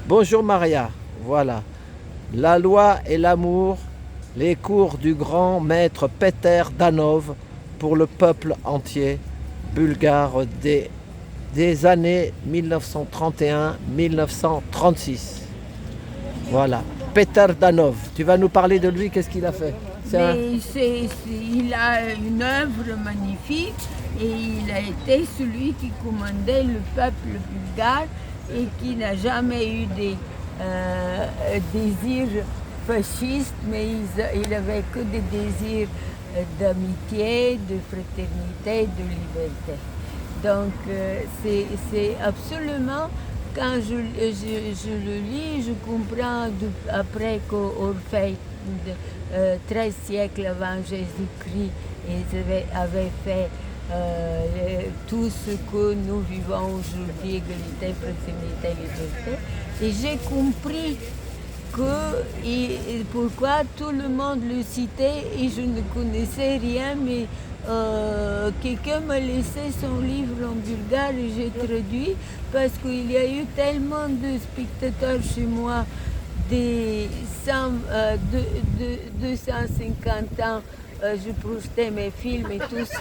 Bonjour Maria, voilà. La loi et l'amour, les cours du grand maître Peter Danov pour le peuple entier bulgare des années 1931-1936. Voilà. Peter Danov, tu vas nous parler de lui, qu'est-ce qu'il a fait? Il a une œuvre magnifique et il a été celui qui commandait le peuple bulgare et qui n'a jamais eu des désirs fascistes, mais il n'avait que des désirs d'amitié, de fraternité, de liberté. Donc c'est absolument, quand je le lis, je comprends après qu'Orphée, 13 siècles avant Jésus-Christ, avait fait tout ce que nous vivons aujourd'hui, égalité, fraternité, liberté. Et j'ai compris pourquoi tout le monde le citait et je ne connaissais rien, mais quelqu'un m'a laissé son livre en bulgare et j'ai traduit parce qu'il y a eu tellement de spectateurs chez moi des 250 ans. Je projetais mes films et tous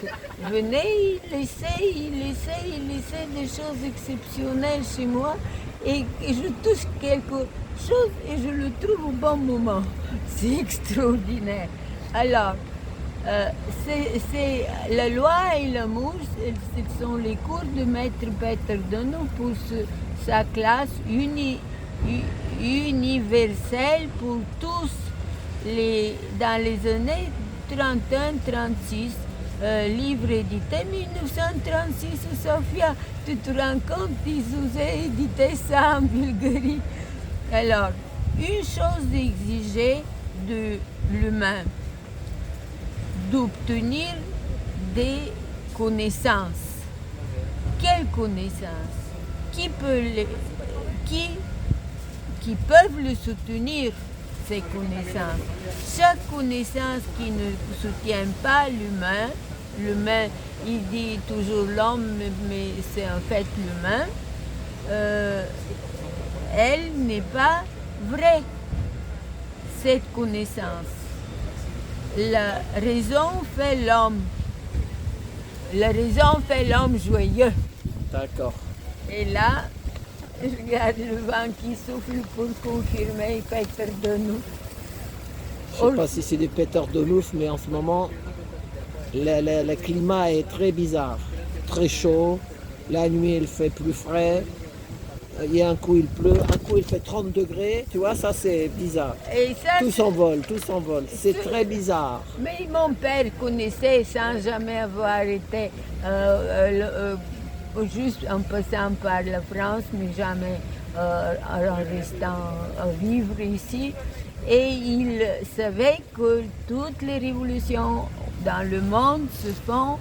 venaient, il laissait des choses exceptionnelles chez moi et je touche quelque chose et je le trouve au bon moment. C'est extraordinaire. Alors, c'est la loi et l'amour, ce sont les cours de Maître Peter Danov pour sa classe universelle pour tous dans les années 31-36. Livre édité 1936, Sofia, tu te rends compte, ils ont édité ça en Bulgarie. Alors, une chose exigée de l'humain, d'obtenir des connaissances. Quelles connaissances? Qui peuvent le soutenir, ces connaissances? Chaque connaissance qui ne soutient pas l'humain, il dit toujours l'homme, mais c'est en fait l'humain, elle n'est pas vraie, cette connaissance. La raison fait l'homme. La raison fait l'homme joyeux. D'accord. Et là, je regarde le vent qui souffle pour confirmer Peter Danov. Je ne sais pas si c'est des Peter Danov, mais en ce moment, le climat est très bizarre. Très chaud. La nuit, il fait plus frais. Il y a un coup, il pleut. Un coup, il fait 30 degrés. Tu vois, ça, c'est bizarre. Et ça, tout s'envole. C'est très bizarre. Mais mon père connaissait sans jamais avoir été, juste en passant par la France, mais jamais en restant vivre ici. Et il savait que toutes les révolutions dans le monde se font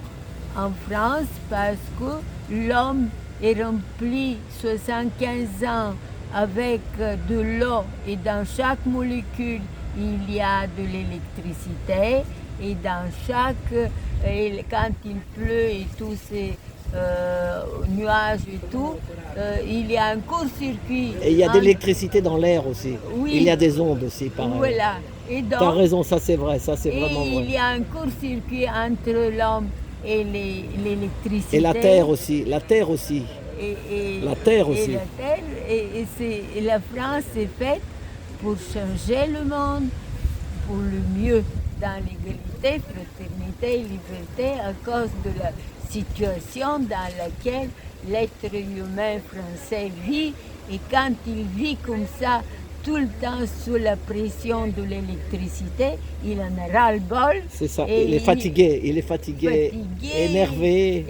en France parce que l'homme est rempli 75 ans avec de l'eau et dans chaque molécule il y a de l'électricité et dans quand il pleut et tous ces nuages et tout, il y a un court-circuit. Et il y a de l'électricité dans l'air aussi. Oui. Il y a des ondes aussi, pareil. Voilà. Tu as raison, ça c'est vrai, ça c'est vraiment vrai. Il y a un court-circuit entre l'homme et l'électricité. Et la terre aussi, la terre aussi. La terre aussi. Et la France est faite pour changer le monde pour le mieux, dans l'égalité, fraternité et liberté, à cause de la situation dans laquelle l'être humain français vit. Et quand il vit comme ça, tout le temps sous la pression de l'électricité, il en a ras-le-bol. C'est ça, il est fatigué, énervé.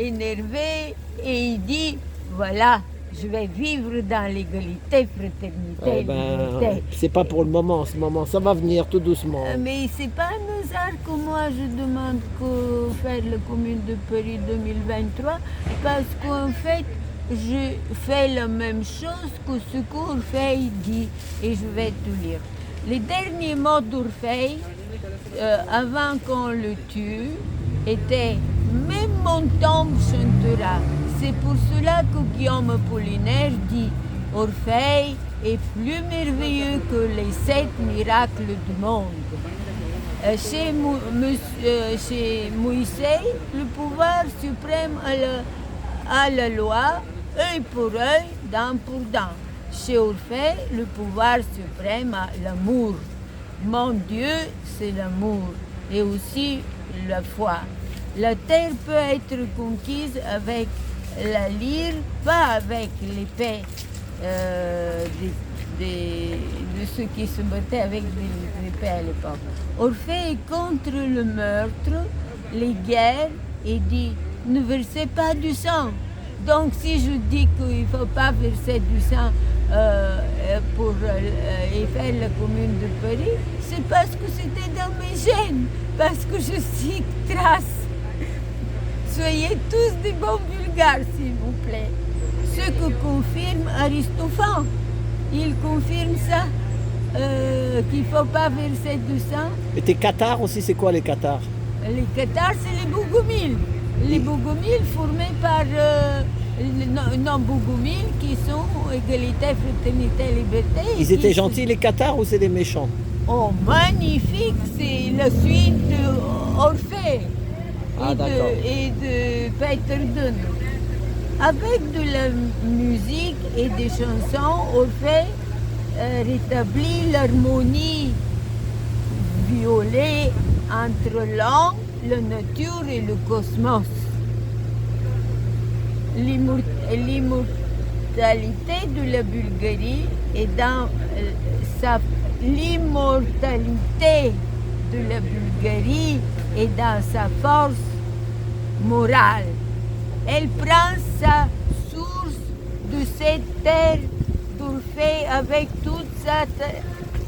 Et il dit, voilà, je vais vivre dans l'égalité, fraternité, liberté. C'est pas pour le moment, en ce moment, ça va venir tout doucement. Mais c'est pas un hasard que moi je demande que faire la Commune de Paris 2023, parce qu'en fait, je fais la même chose que ce qu'Orphée dit, et je vais te lire. Les derniers mots d'Orphée, avant qu'on le tue, étaient « Même mon tombe chantera ». C'est pour cela que Guillaume Apollinaire dit « Orphée, est plus merveilleux que les 7 miracles du monde. Chez Moïse, le pouvoir suprême à la loi, œil pour œil, dent pour dent. Chez Orphée, le pouvoir suprême à l'amour. Mon Dieu, c'est l'amour et aussi la foi. La terre peut être conquise avec la lyre, pas avec l'épée de ceux qui se battaient avec des épées à l'époque. Orphée est contre le meurtre, les guerres, et dit ne versez pas du sang. Donc si je dis qu'il ne faut pas verser du sang pour faire la commune de Paris, c'est parce que c'était dans mes gènes, parce que je suis Thrace. Soyez tous des bons Bulgares, s'il vous plaît. Ce que confirme Aristophane, il confirme ça, qu'il ne faut pas verser du sang. Et tes Cathares aussi, c'est quoi les Cathares? Les Cathares, c'est les Bougoumils. Les Bougoumils formés par non-Bougoumils qui sont égalité, fraternité, liberté. Ils étaient gentils les Cathares ou c'est des méchants? Oh, magnifique, c'est la suite d'Orphée et de Peter Dunn. Avec de la musique et des chansons, Orphée rétablit l'harmonie violée entre l'homme, la nature et le cosmos. L'immortalité de la Bulgarie est dans l'immortalité de la Bulgarie est dans sa force morale. Elle prend sa source de cette terre d'Orphée avec toute sa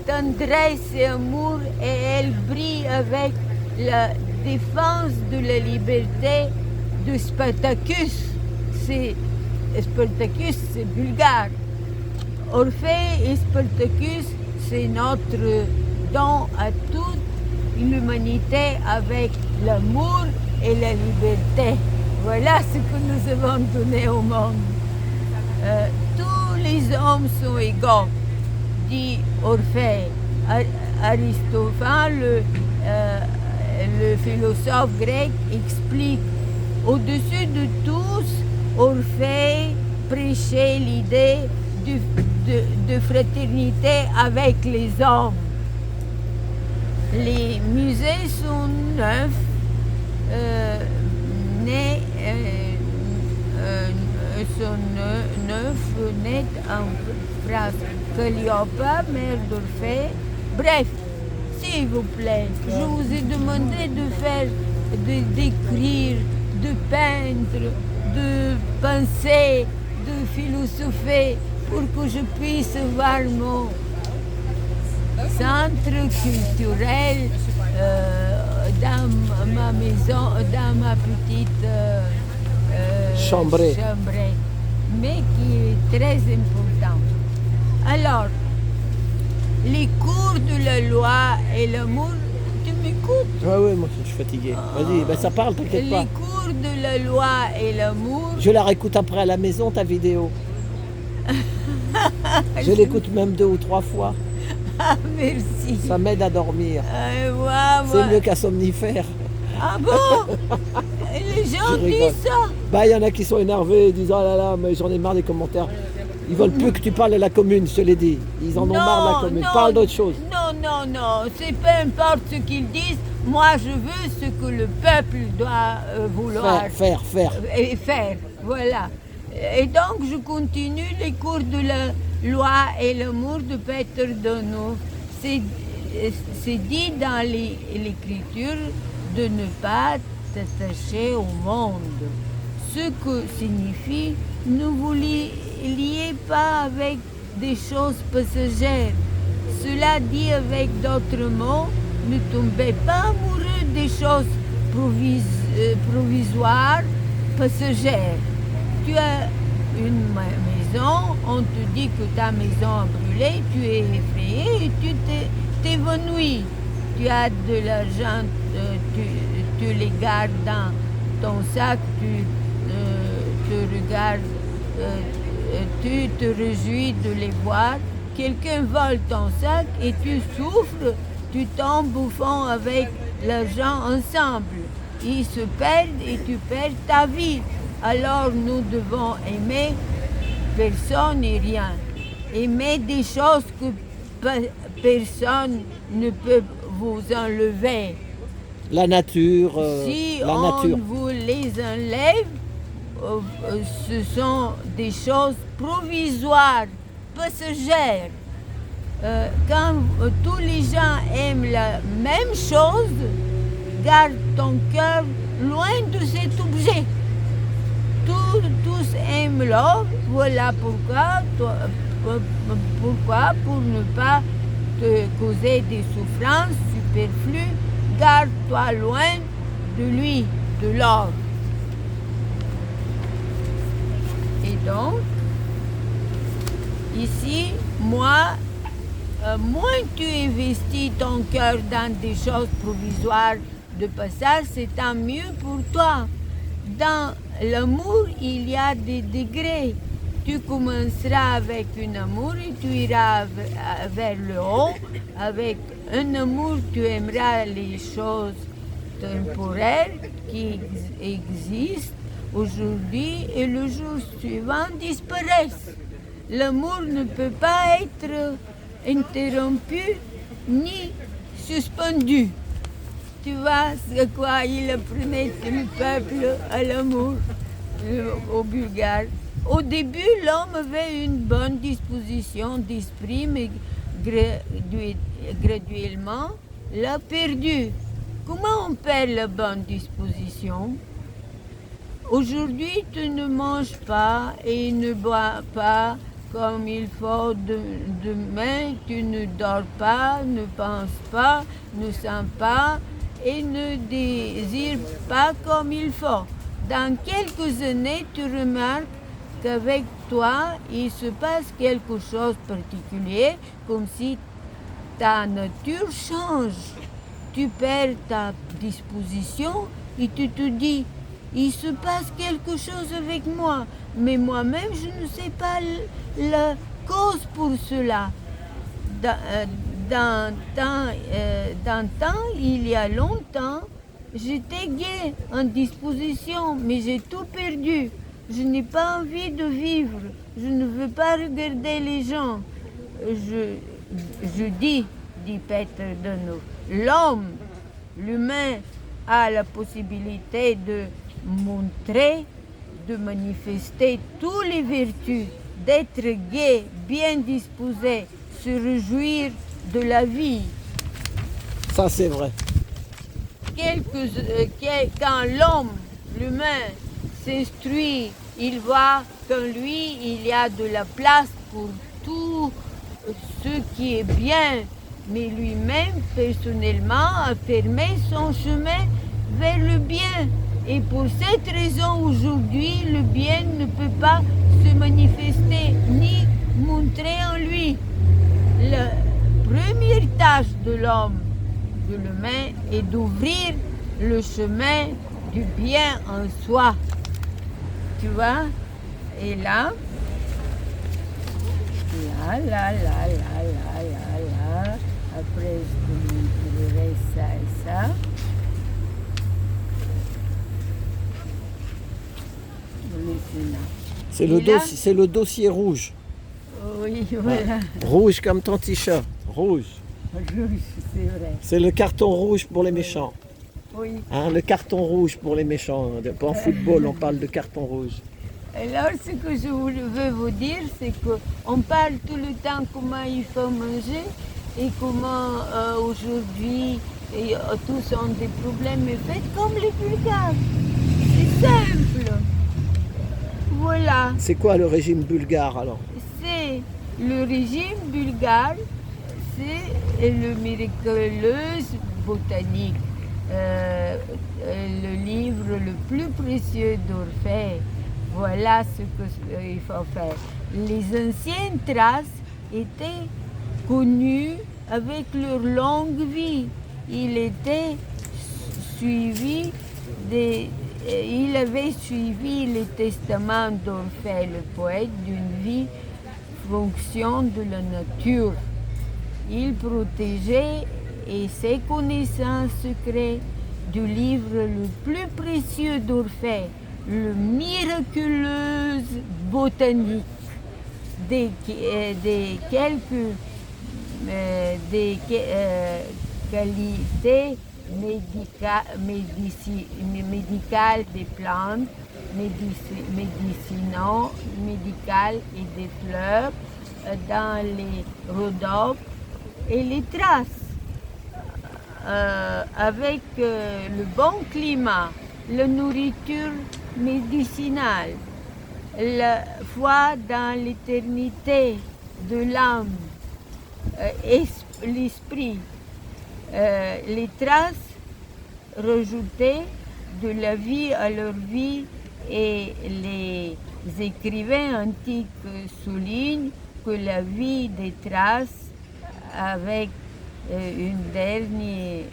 tendresse et amour et elle brille avec la défense de la liberté de Spartacus. Spartacus, c'est bulgare. Orphée et Spartacus, c'est notre don à toute l'humanité avec l'amour et la liberté. Voilà ce que nous avons donné au monde. Tous les hommes sont égaux, dit Orphée. Aristophane, le philosophe grec, explique au-dessus de tous, Orphée prêchait l'idée de fraternité avec les hommes. Les musées sont neufs, nés en phrase. Calliope, mère d'Orphée. Bref, s'il vous plaît, je vous ai demandé d'écrire, de peindre, de penser, de philosopher pour que je puisse voir mon centre culturel dans ma maison, dans ma petite chambrée, mais qui est très important. Alors, les cours de la loi et l'amour, tu m'écoutes? Oui, moi je suis fatigué. Vas-y, ben ça parle, t'inquiète pas. Les cours de la loi et l'amour. Je la réécoute après à la maison, ta vidéo. Je l'écoute même 2 ou 3 fois. Ah, merci. Ça m'aide à dormir. C'est mieux qu'un somnifère. Ah bon? Les gens disent ça? Bah, il y en a qui sont énervés, ils disent oh là là, mais j'en ai marre des commentaires. Ils veulent plus que tu parles de la commune, je te l'ai dit. Ils en ont marre de la commune. Parle d'autre chose. Non. C'est peu importe ce qu'ils disent. Moi, je veux ce que le peuple doit vouloir. Faire. Et faire, voilà. Et donc, je continue les cours de la loi et l'amour de Peter Donneau. C'est dit dans l'écriture de ne pas t'attacher au monde. Ce que signifie ne vous liez pas avec des choses passagères. Cela dit avec d'autres mots, ne tombez pas amoureux des choses provisoires, passagères. Tu as une maison, on te dit que ta maison a brûlé, tu es effrayé et tu t'évanouis. Tu as de l'argent, tu les gardes dans ton sac, tu te regardes, tu te réjouis de les voir quelqu'un vole ton sac et tu souffres, tu tombes au fond avec l'argent ensemble. Ils se perdent et tu perds ta vie. Alors nous devons aimer personne et rien. Aimer des choses que personne ne peut vous enlever. La nature, Si la on nature. vous les enlève, ce sont des choses provisoires, passagères. Quand tous les gens aiment la même chose, garde ton cœur loin de cet objet. Tous aiment l'or, voilà pourquoi, pour ne pas te causer des souffrances superflues, garde-toi loin de lui, de l'or. Et donc, ici, moins tu investis ton cœur dans des choses provisoires de passage, c'est tant mieux pour toi. Dans l'amour, il y a des degrés. Tu commenceras avec un amour et tu iras vers le haut. Avec un amour, tu aimeras les choses temporaires qui existent aujourd'hui et le jour suivant disparaissent. L'amour ne peut pas être interrompu ni suspendu. Tu vois ce quoi il apprenait le peuple à l'amour au Bulgare. Au début, l'homme avait une bonne disposition d'esprit, mais graduellement l'a perdue. Comment on perd la bonne disposition? Aujourd'hui, tu ne manges pas et ne bois pas comme il faut. Demain, tu ne dors pas, ne penses pas, ne sens pas et ne désires pas comme il faut. Dans quelques années, tu remarques qu'avec toi, il se passe quelque chose de particulier, comme si ta nature change. Tu perds ta disposition et tu te dis, il se passe quelque chose avec moi, mais moi-même, je ne sais pas la cause pour cela. Dans il y a longtemps, j'étais gaie, en disposition, mais j'ai tout perdu. Je n'ai pas envie de vivre. Je ne veux pas regarder les gens. Je dis Petre Deneuve, l'homme, l'humain, a la possibilité de montrer, de manifester toutes les vertus, d'être gai, bien disposé, se réjouir de la vie. Ça, c'est vrai. Quand l'homme, l'humain, s'instruit, il voit qu'en lui, il y a de la place pour tout ce qui est bien, mais lui-même, personnellement, a fermé son chemin vers le bien. Et pour cette raison, aujourd'hui, le bien ne peut pas se manifester ni montrer en lui. La première tâche de l'homme, de l'humain, est d'ouvrir le chemin du bien en soi. Tu vois? Et là, après je te montrerai ça et ça. C'est le dossier rouge. Oui, voilà. Rouge comme ton t-shirt. Rouge. Rouge, c'est vrai. C'est le carton rouge pour les méchants. Oui. Hein, le carton rouge pour les méchants. En football, on parle de carton rouge. Alors, ce que je veux vous dire, c'est qu'on parle tout le temps comment il faut manger et comment aujourd'hui tous ont des problèmes. Mais faites comme les Bulgares. C'est simple. Voilà. C'est quoi le régime bulgare alors? C'est le régime bulgare, c'est le miraculeuse botanique, le livre le plus précieux d'Orphée. Voilà ce qu'il faut faire. Les anciennes traces étaient connues avec leur longue vie. Il avait suivi les testaments d'Orphée, le poète, d'une vie fonction de la nature. Il protégeait et ses connaissances secrètes du livre le plus précieux d'Orphée, le miraculeuse botanique, des quelques qualités médicales des plantes, médicales et des fleurs dans les rhodopes et les traces. Avec le bon climat, la nourriture médicinale, la foi dans l'éternité de l'âme, l'esprit, les traces rajoutées de la vie à leur vie, et les écrivains antiques soulignent que la vie des traces avec une dernière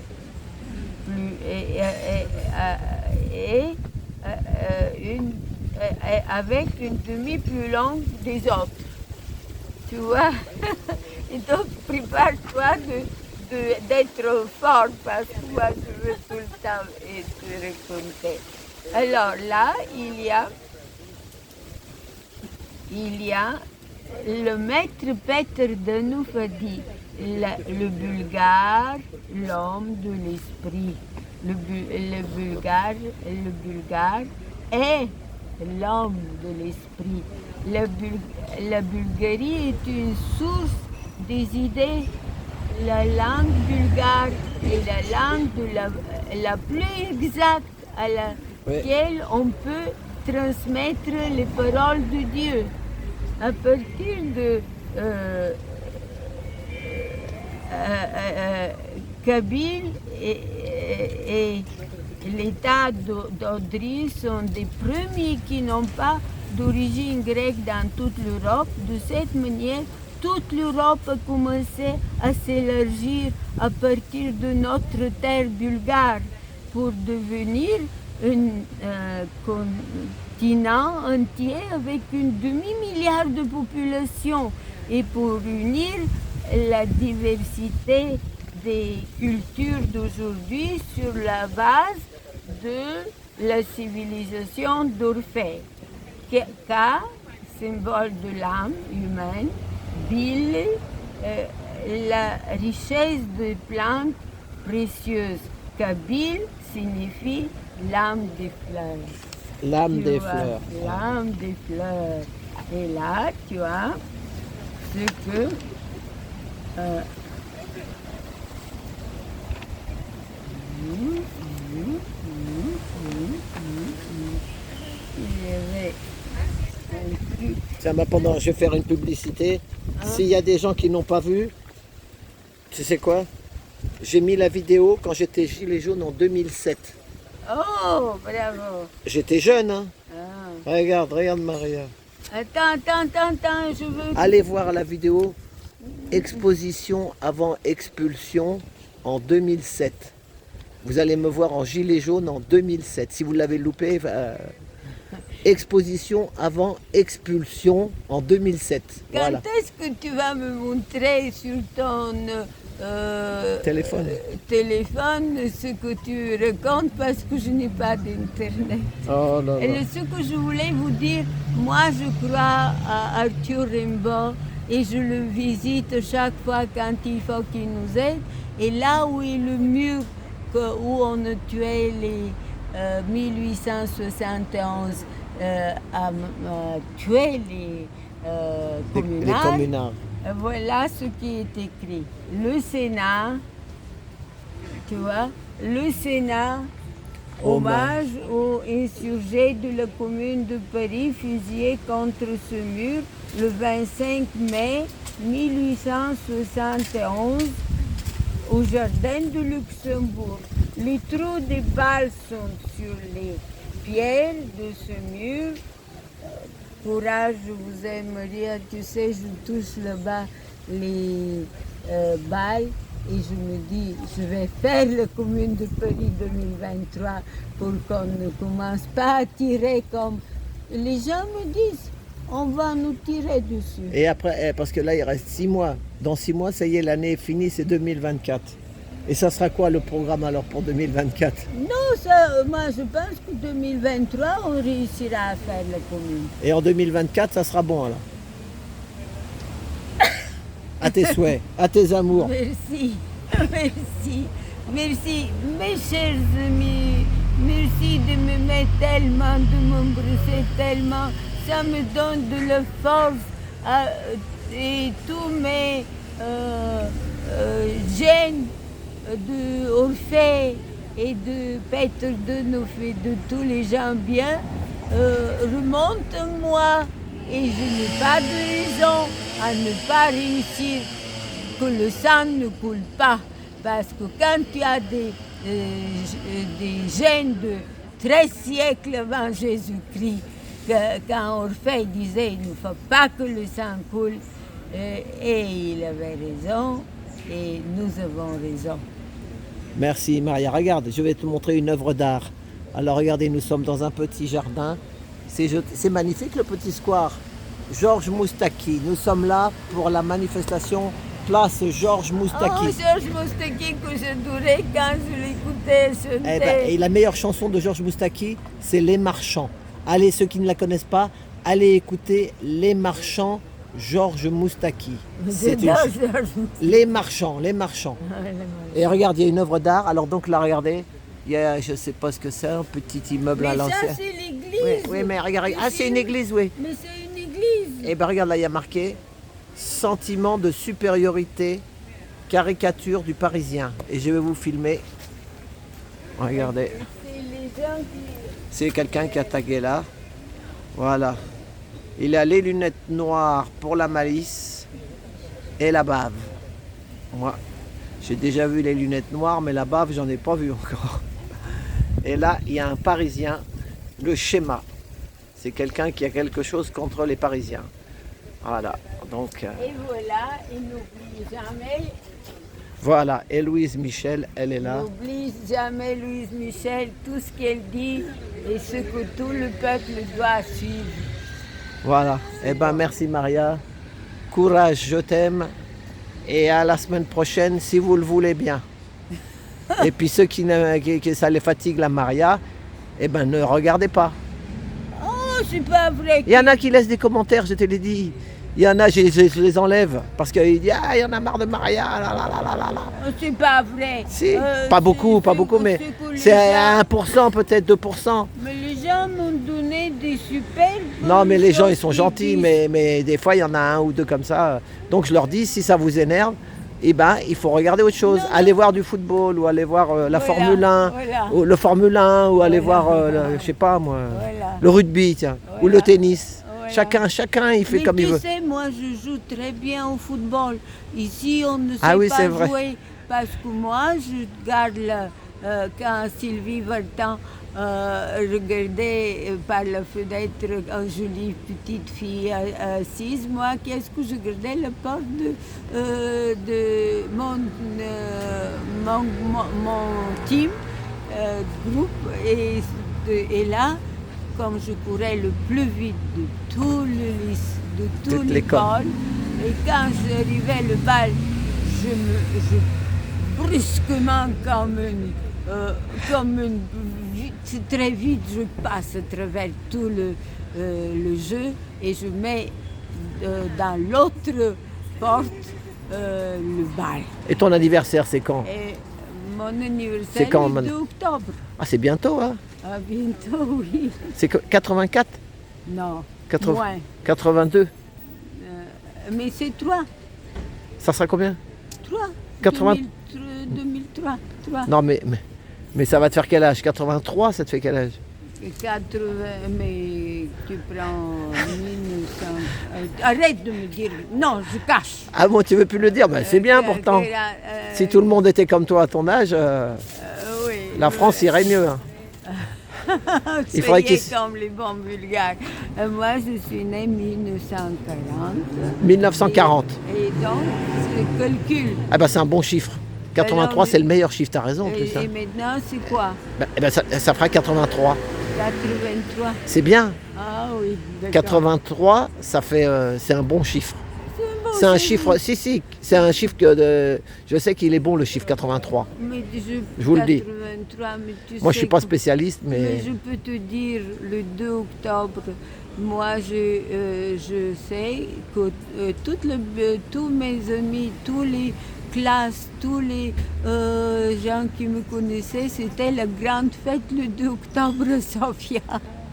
avec une demi plus longue des autres. Tu vois? Et donc prépare-toi d'être fort parce que moi je veux tout le temps te raconter. Alors là, il y a le maître Peter Danouf a dit le Bulgare, l'homme de l'esprit. Le Bulgare est l'homme de l'esprit. La Bulgarie est une source des idées. La langue bulgare est la langue la plus exacte à laquelle on peut transmettre les paroles de Dieu. À partir de Kabyle et l'État d'Odry sont des premiers qui n'ont pas d'origine grecque dans toute l'Europe. De cette manière, toute l'Europe a commencé à s'élargir à partir de notre terre bulgare pour devenir un continent entier avec une demi-milliard de population et pour unir la diversité des cultures d'aujourd'hui sur la base de la civilisation d'Orphée. Ka, symbole de l'âme humaine, Bil, la richesse de plantes précieuses. Kabyle signifie l'âme des fleurs. L'âme des fleurs. L'âme des fleurs. Et là, tu as ce que Tiens, pendant, je vais faire une publicité. S'il y a des gens qui n'ont pas vu, tu sais quoi? J'ai mis la vidéo quand j'étais gilet jaune en 2007. Oh, bravo! J'étais jeune, hein? Ah. Regarde Maria. Attends, je veux... Allez voir la vidéo Exposition avant expulsion en 2007. Vous allez me voir en gilet jaune en 2007. Si vous l'avez loupé, Exposition avant expulsion en 2007. Quand Voilà. est-ce que tu vas me montrer sur ton Téléphone ce que tu racontes parce que je n'ai pas d'internet. Oh là là. Et ce que je voulais vous dire, moi je crois à Arthur Rimbaud et je le visite chaque fois quand il faut qu'il nous aide. Et là où est le mur où on a tué les 1871 a tué les communards. Voilà ce qui est écrit. Le Sénat, tu vois, le Sénat, hommage aux insurgés de la Commune de Paris fusillés contre ce mur le 25 mai 1871 au jardin de Luxembourg. Les trous des balles sont sur les pierres de ce mur. Courage, je vous aime, Maria. Tu sais, je touche là-bas les balles et je me dis, je vais faire la Commune de Paris 2023 pour qu'on ne commence pas à tirer comme... Les gens me disent, on va nous tirer dessus. Et après, parce que là, il reste 6 mois. Dans 6 mois, ça y est, l'année est finie, c'est 2024. Et ça sera quoi le programme alors pour 2024? Non, ça, moi je pense que 2023, on réussira à faire la commune. Et en 2024, ça sera bon alors? À tes souhaits, à tes amours. Merci, merci, merci, mes chers amis, merci de me mettre tellement, de m'embrasser tellement. Ça me donne de la force et tous mes gènes de Orphée et de Peter de Neuf et de tous les gens bien remontent en moi et je n'ai pas de raison à ne pas réussir, que le sang ne coule pas. Parce que quand tu as des gènes de 13 siècles avant Jésus-Christ, quand Orphée disait il ne faut pas que le sang coule, et il avait raison, et nous avons raison. Merci Maria. Regarde, je vais te montrer une œuvre d'art. Alors regardez, nous sommes dans un petit jardin. C'est magnifique le petit square. Georges Moustaki. Nous sommes là pour la manifestation place Georges Moustaki. Oh, Georges Moustaki que j'adorais quand je l'écoutais chanter. Et la meilleure chanson de Georges Moustaki, c'est Les Marchands. Allez, ceux qui ne la connaissent pas, allez écouter Les Marchands, Georges Moustaki. Les Marchands, Les Marchands. Et regarde, il y a une œuvre d'art. Alors donc là, regardez, il y a, je ne sais pas ce que c'est, un petit immeuble à l'ancienne. Mais ça, c'est l'église. Oui, mais regarde. Ah, c'est une église, oui. Mais c'est une église. Et bien regarde, là, il y a marqué « Sentiment de supériorité, caricature du Parisien ». Et je vais vous filmer. Regardez. C'est quelqu'un qui a tagué là. Voilà. Il a les lunettes noires pour la malice et la bave. Moi, j'ai déjà vu les lunettes noires, mais la bave, j'en ai pas vu encore. Et là, il y a un Parisien, le schéma. C'est quelqu'un qui a quelque chose contre les Parisiens. Voilà. Donc, et voilà, il n'oublie jamais. Voilà, et Louise Michel, elle est là. N'oublie jamais Louise Michel, tout ce qu'elle dit et ce que tout le peuple doit suivre. Voilà. Eh bien, merci Maria. Courage, je t'aime. Et à la semaine prochaine, si vous le voulez bien. Et puis ceux qui ça les fatigue, la Maria, eh ben ne regardez pas. Oh, c'est pas vrai. Il y en a qui laissent des commentaires, je te l'ai dit. Il y en a, je les enlève. Parce qu'ils disent, ah, il y en a marre de Maria. C'est pas vrai. Si, pas beaucoup, mais c'est à 1%, peut-être 2%. Mais les gens m'ont donné des super. Non, mais les gens, ils sont gentils, mais des fois, il y en a un ou deux comme ça. Donc, je leur dis, si ça vous énerve, eh ben, il faut regarder autre chose. Allez voir du football, ou aller voir la Formule 1, ou le Formule 1, ou aller voir, je sais pas moi, le rugby, tiens, ou le tennis. Chacun, il fait comme il veut. Tu sais, moi, je joue très bien au football. Ici, on ne sait pas jouer. Vrai. Parce que moi, je garde quand Sylvie Vartan regardait par la fenêtre une jolie petite fille assise, moi, qu'est-ce que je gardais la porte de mon team, groupe, et là, comme je courais le plus vite de tout l'école, et quand j'arrivais le bal, je brusquement très vite, je passe à travers tout le jeu et je mets dans l'autre porte le bal. Et ton anniversaire, c'est quand? Mon anniversaire est le 2 octobre. Ah, c'est bientôt, hein? Ah, bientôt, oui. C'est 84? Non, 82? Mais c'est 3. Ça sera combien? 3. 2003. 3. Non, mais ça va te faire quel âge? 83, ça te fait quel âge? 80, mais tu prends 1900. Arrête de me dire. Non, je cache. Ah bon, tu veux plus le dire? Ben, c'est bien pourtant. Si tout le monde était comme toi à ton âge, oui, la France irait mieux. Hein. Il faudrait comme les bons bulgares. Moi, je suis née en 1940. 1940. Et donc, je calcule. Ah ben, c'est un bon chiffre. 83, c'est le meilleur chiffre, tu as raison. En plus, et maintenant, c'est quoi? Ça fera 83. 83. C'est bien. Ah oui, d'accord. 83, ça fait, c'est un bon chiffre. C'est bon, C'est un c'est chiffre, si, c'est un chiffre je sais qu'il est bon le chiffre 83. Mais Je vous le dis. 83, mais tu Moi, je suis sais pas que- spécialiste, Mais mais je peux te dire, le 2 octobre, moi je sais que tous mes amis, tous les classes, tous les gens qui me connaissaient, c'était la grande fête le 2 octobre à Sofia.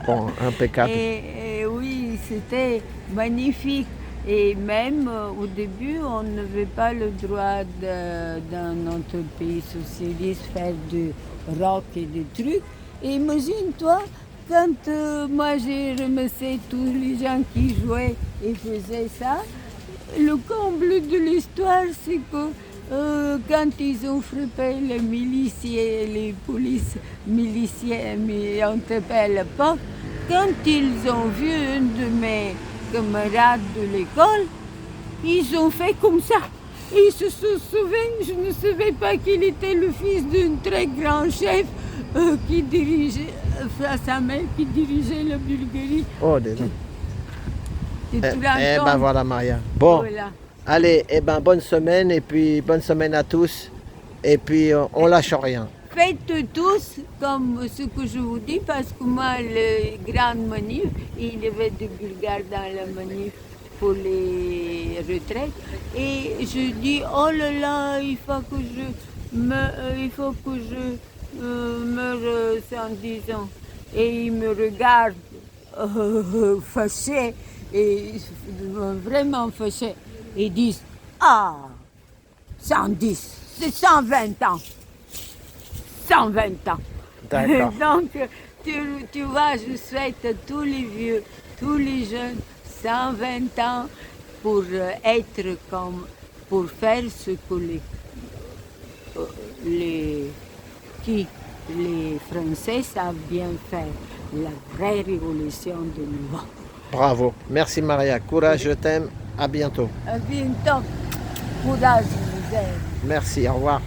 bon, impeccable. Et oui, c'était magnifique. Et même au début, on n'avait pas le droit dans notre pays socialiste faire du rock et des trucs. Et imagine-toi, quand moi j'ai ramassé tous les gens qui jouaient et faisaient ça, le comble de l'histoire, c'est que quand ils ont frappé les miliciens, les polices miliciens, mais on t'appelle à l'époque, quand ils ont vu un de mes camarades de l'école, ils ont fait comme ça. Ils se souviennent, je ne savais pas qu'il était le fils d'un très grand chef qui dirigeait, sa mère qui dirigeait la Bulgarie. Oh, désolé. Tu te rends Ben compte? voilà, Maria. Bon, Voilà. allez, eh ben bonne semaine et puis bonne semaine à tous. Et puis on lâche rien. Faites tous comme ce que je vous dis, parce que moi, le grand manif, il y avait des Bulgares dans la manif pour les retraites. Et je dis, oh là là, il faut que je meure sans 10 ans. Et ils me regardent fâchés, et vraiment fâchés. Et disent, ah, 110, c'est 120 ans. 120 ans. D'accord. Donc, tu vois, je souhaite à tous les vieux, tous les jeunes, 120 ans pour être comme, pour faire ce que les Français savent bien faire, la vraie révolution de nouveau. Bravo. Merci Maria. Courage, je t'aime. À bientôt. À bientôt. Courage, vous aime. Merci. Au revoir.